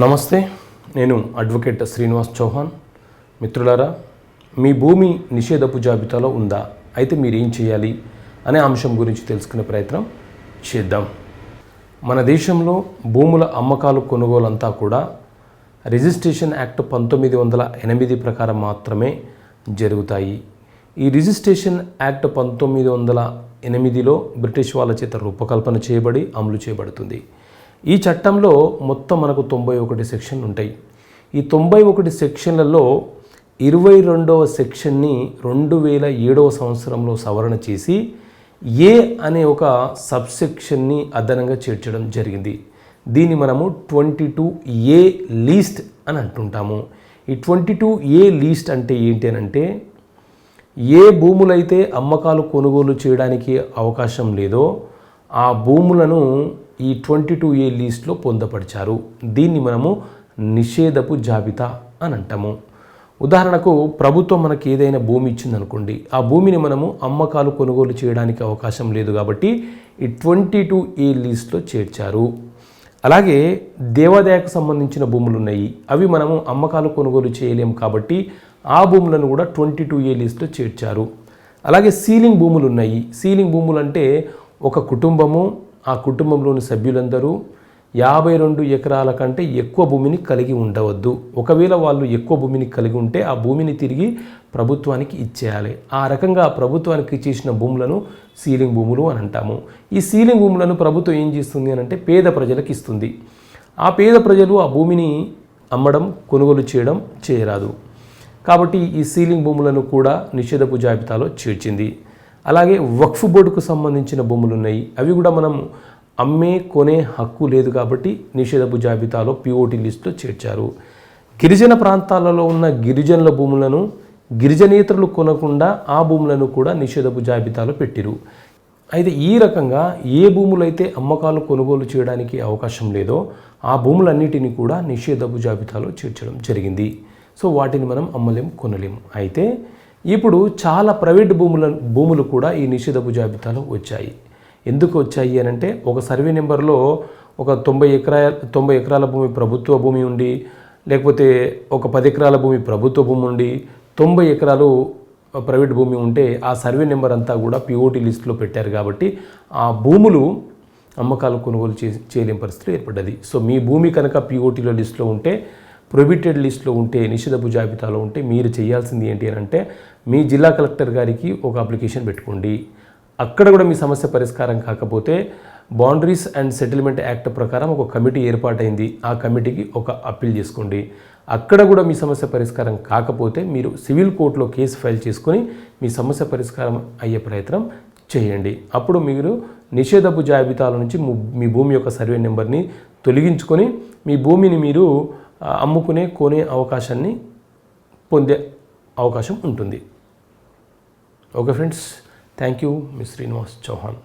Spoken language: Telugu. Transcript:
నమస్తే, నేను అడ్వకేట్ శ్రీనివాస్ చౌహాన్. మిత్రులారా, మీ భూమి నిషేధపు జాబితాలో ఉందా? అయితే మీరేం చేయాలి అనే అంశం గురించి తెలుసుకునే ప్రయత్నం చేద్దాం. మన దేశంలో భూముల అమ్మకాలు కొనుగోలంతా కూడా రిజిస్ట్రేషన్ యాక్ట్ 1908 ప్రకారం మాత్రమే జరుగుతాయి. ఈ రిజిస్ట్రేషన్ యాక్ట్ 1908లో బ్రిటిష్ వాళ్ళ చేత రూపకల్పన చేయబడి అమలు చేయబడుతుంది. ఈ చట్టంలో మొత్తం మనకు 91 సెక్షన్లు ఉంటాయి. ఈ 91 సెక్షన్లలో 22వ సెక్షన్ని 2007వ సంవత్సరంలో సవరణ చేసి ఏ అనే ఒక సబ్సెక్షన్ని అదనంగా చేర్చడం జరిగింది. దీన్ని మనము 22A లీస్ట్ అని అంటుంటాము. ఈ 22A లీస్ట్ అంటే ఏంటి అని అంటే, ఏ భూములైతే అమ్మకాలు కొనుగోలు చేయడానికి అవకాశం లేదో ఆ భూములను ఈ 22A లీస్ట్లో పొందపరిచారు. దీన్ని మనము నిషేధపు జాబితా అని అంటాము. ఉదాహరణకు, ప్రభుత్వం మనకి ఏదైనా భూమి ఇచ్చిందనుకోండి, ఆ భూమిని మనము అమ్మకాలు కొనుగోలు చేయడానికి అవకాశం లేదు కాబట్టి ఈ 22A లీస్ట్లో చేర్చారు. అలాగే దేవాదాయకు సంబంధించిన భూములు ఉన్నాయి, అవి మనము అమ్మకాలు కొనుగోలు చేయలేము కాబట్టి ఆ భూములను కూడా 22A లీస్ట్లో చేర్చారు. అలాగే సీలింగ్ భూములు ఉన్నాయి. సీలింగ్ భూములు అంటే ఒక కుటుంబము, ఆ కుటుంబంలోని సభ్యులందరూ 52 ఎకరాల కంటే ఎక్కువ భూమిని కలిగి ఉండవద్దు. ఒకవేళ వాళ్ళు ఎక్కువ భూమిని కలిగి ఉంటే ఆ భూమిని తిరిగి ప్రభుత్వానికి ఇచ్చేయాలి. ఆ రకంగా ప్రభుత్వానికి ఇచ్చేసిన భూములను సీలింగ్ భూములు అని అంటాము. ఈ సీలింగ్ భూములను ప్రభుత్వం ఏం చేస్తుంది అని అంటే పేద ప్రజలకు ఇస్తుంది. ఆ పేద ప్రజలు ఆ భూమిని అమ్మడం, కొనుగోలు చేయరాదు. కాబట్టి ఈ సీలింగ్ భూములను కూడా నిషేధపు జాబితాలో చేర్చింది. అలాగే వక్ఫ్ బోర్డుకు సంబంధించిన భూములు ఉన్నాయి, అవి కూడా మనం అమ్మే కొనే హక్కు లేదు కాబట్టి నిషేధపు జాబితాలో POT లిస్టులో చేర్చారు. గిరిజన ప్రాంతాలలో ఉన్న గిరిజనుల భూములను గిరిజనేతరులు కొనకుండా ఆ భూములను కూడా నిషేధపు జాబితాలో పెట్టిరు. అయితే ఈ రకంగా ఏ భూములైతే అమ్మకాలు కొనుగోలు చేయడానికి అవకాశం లేదో ఆ భూములన్నిటిని కూడా నిషేధపు జాబితాలో చేర్చడం జరిగింది. సో వాటిని మనం అమ్మలేం, కొనలేము. అయితే ఇప్పుడు చాలా ప్రైవేట్ భూములు కూడా ఈ నిషేధపు జాబితాలో వచ్చాయి. ఎందుకు వచ్చాయి అని అంటే, ఒక సర్వే నెంబర్లో ఒక 90 ఎకరాల భూమి ప్రభుత్వ భూమి ఉండి, లేకపోతే ఒక 10 ఎకరాల భూమి ప్రభుత్వ భూమి ఉండి 90 ఎకరాలు ప్రైవేట్ భూమి ఉంటే ఆ సర్వే నెంబర్ అంతా కూడా POT లిస్టులో పెట్టారు కాబట్టి ఆ భూములు అమ్మకాలు కొనుగోలు చేయలేని పరిస్థితి ఏర్పడ్డది. సో మీ భూమి కనుక POTలో లిస్టులో ఉంటే, ప్రొహిబిటెడ్ లిస్టులో ఉంటే, నిషేధపు జాబితాలో ఉంటే మీరు చేయాల్సింది ఏంటి అని అంటే, మీ జిల్లా కలెక్టర్ గారికి ఒక అప్లికేషన్ పెట్టుకోండి. అక్కడ కూడా మీ సమస్య పరిష్కారం కాకపోతే బౌండరీస్ అండ్ సెటిల్మెంట్ యాక్ట్ ప్రకారం ఒక కమిటీ ఏర్పాటైంది, ఆ కమిటీకి ఒక అప్పీల్ చేసుకోండి. అక్కడ కూడా మీ సమస్య పరిష్కారం కాకపోతే మీరు సివిల్ కోర్టులో కేసు ఫైల్ చేసుకొని మీ సమస్య పరిష్కారం అయ్యే ప్రయత్నం చేయండి. అప్పుడు మీరు నిషేధపు జాబితాల నుంచి మీ భూమి యొక్క సర్వే నెంబర్ని తొలగించుకొని మీ భూమిని మీరు అమ్ముకునే, కొనే అవకాశాన్ని పొందే అవకాశం ఉంటుంది. Okay friends, thank you. మీ శ్రీనివాస్ చౌహాన్.